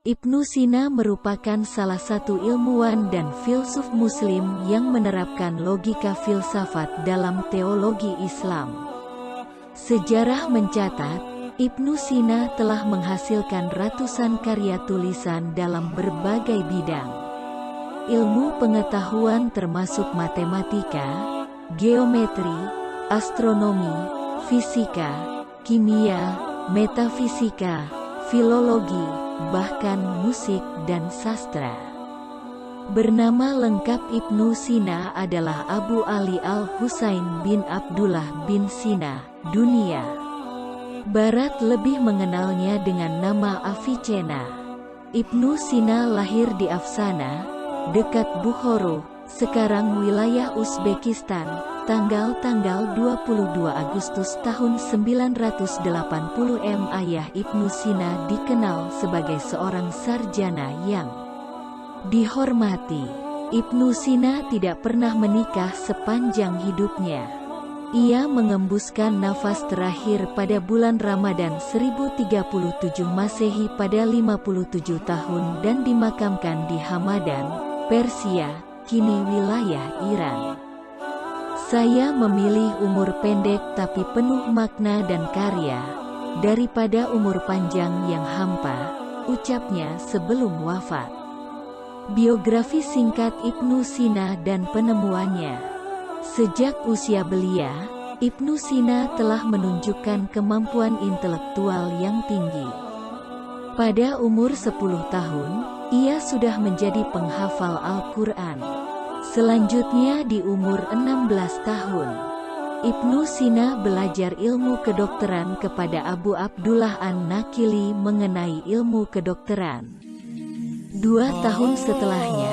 Ibnu Sina merupakan salah satu ilmuwan dan filsuf Muslim yang menerapkan logika filsafat dalam teologi Islam. Sejarah mencatat, Ibnu Sina telah menghasilkan ratusan karya tulisan dalam berbagai bidang. Ilmu pengetahuan termasuk matematika, geometri, astronomi, fisika, kimia, metafisika, filologi, bahkan musik dan sastra. Bernama lengkap Ibnu Sina adalah Abu Ali Al-Husain bin Abdullah bin Sina. Dunia Barat lebih mengenalnya dengan nama Avicenna. Ibnu Sina lahir di Afsana, dekat Bukhara, sekarang wilayah Uzbekistan, tanggal 22 Agustus tahun 980 Ayah Ibnu Sina dikenal sebagai seorang sarjana yang dihormati. Ibnu Sina tidak pernah menikah sepanjang hidupnya. Ia mengembuskan nafas terakhir pada bulan Ramadan 1037 Masehi pada 57 tahun dan dimakamkan di Hamadan, Persia, kini wilayah Iran. Saya memilih umur pendek tapi penuh makna dan karya, daripada umur panjang yang hampa, ucapnya sebelum wafat. Biografi singkat Ibnu Sina dan penemuannya. Sejak usia belia, Ibnu Sina telah menunjukkan kemampuan intelektual yang tinggi. Pada umur 10 tahun, ia sudah menjadi penghafal Al-Quran. Selanjutnya di umur 16 tahun, Ibnu Sina belajar ilmu kedokteran kepada Abu Abdullah An-Nakili mengenai ilmu kedokteran. 2 tahun setelahnya,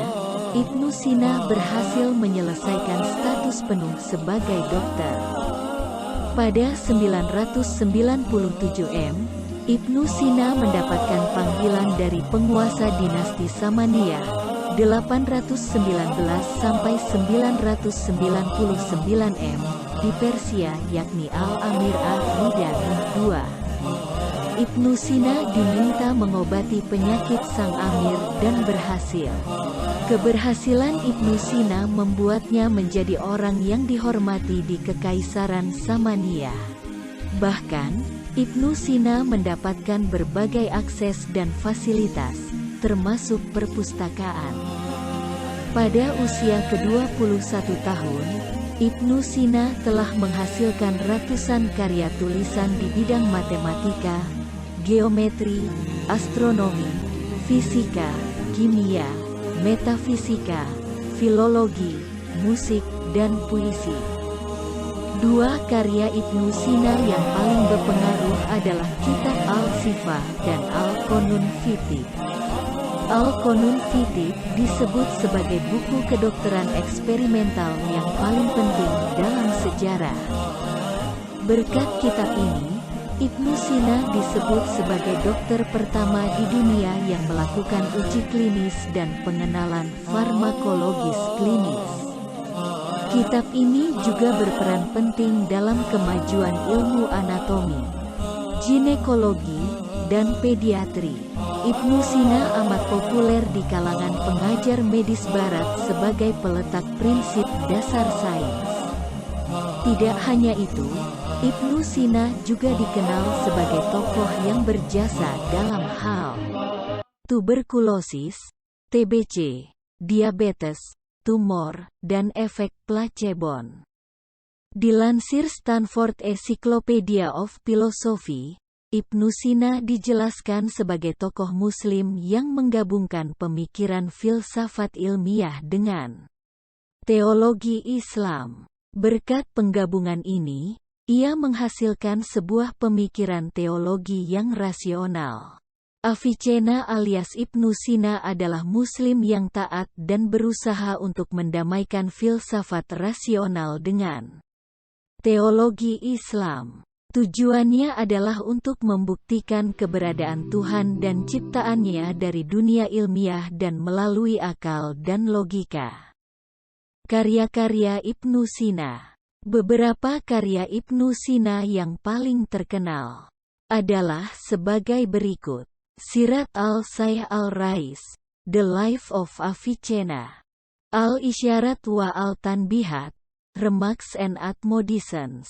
Ibnu Sina berhasil menyelesaikan status penuh sebagai dokter. Pada 997 Ibnu Sina mendapatkan panggilan dari penguasa dinasti Samaniyah, 819 sampai 999 di Persia, yakni Al-Amir Ar-Rida II. Ibnu Sina diminta mengobati penyakit sang amir dan berhasil. Keberhasilan Ibnu Sina membuatnya menjadi orang yang dihormati di Kekaisaran Samaniyah. Bahkan, Ibnu Sina mendapatkan berbagai akses dan fasilitas, termasuk perpustakaan. Pada usia ke-21 tahun, Ibnu Sina telah menghasilkan ratusan karya tulisan di bidang matematika, geometri, astronomi, fisika, kimia, metafisika, filologi, musik, dan puisi. 2 karya Ibnu Sina yang paling berpengaruh adalah Kitab Al-Sifah dan Al-Qanun Fitik. Al-Qanun Fitik disebut sebagai buku kedokteran eksperimental yang paling penting dalam sejarah. Berkat kitab ini, Ibnu Sina disebut sebagai dokter pertama di dunia yang melakukan uji klinis dan pengenalan farmakologis klinis. Kitab ini juga berperan penting dalam kemajuan ilmu anatomi, ginekologi, dan pediatri. Ibnu Sina amat populer di kalangan pengajar medis barat sebagai peletak prinsip dasar sains. Tidak hanya itu, Ibnu Sina juga dikenal sebagai tokoh yang berjasa dalam hal tuberkulosis, TBC, diabetes, tumor, dan efek placebo. Dilansir Stanford Encyclopedia of Philosophy, Ibnu Sina dijelaskan sebagai tokoh Muslim yang menggabungkan pemikiran filsafat ilmiah dengan teologi Islam. Berkat penggabungan ini, ia menghasilkan sebuah pemikiran teologi yang rasional. Avicenna alias Ibnu Sina adalah Muslim yang taat dan berusaha untuk mendamaikan filsafat rasional dengan teologi Islam. Tujuannya adalah untuk membuktikan keberadaan Tuhan dan ciptaannya dari dunia ilmiah dan melalui akal dan logika. Karya-karya Ibnu Sina. Beberapa karya Ibnu Sina yang paling terkenal adalah sebagai berikut. Sirat al-Sayh al-Rais, The Life of Avicenna. Al-Isyarat wa al-Tanbihat, Remarks and Admonitions.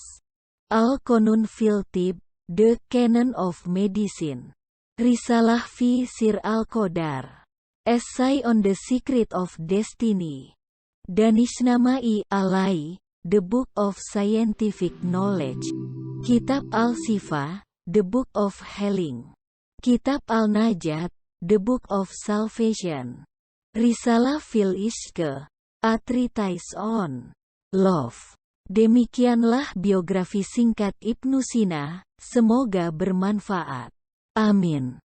Al-Qanun fil Tibb, The Canon of Medicine. Risalah fi Sir al-Qadar. Essay on the Secret of Destiny. Danishnamai alai, The Book of Scientific Knowledge. Kitab al-Sifa, The Book of Healing. Kitab al-Najat, The Book of Salvation. Risalah fil Ishq, A Treatise on Love. Demikianlah biografi singkat Ibnu Sina, semoga bermanfaat. Amin.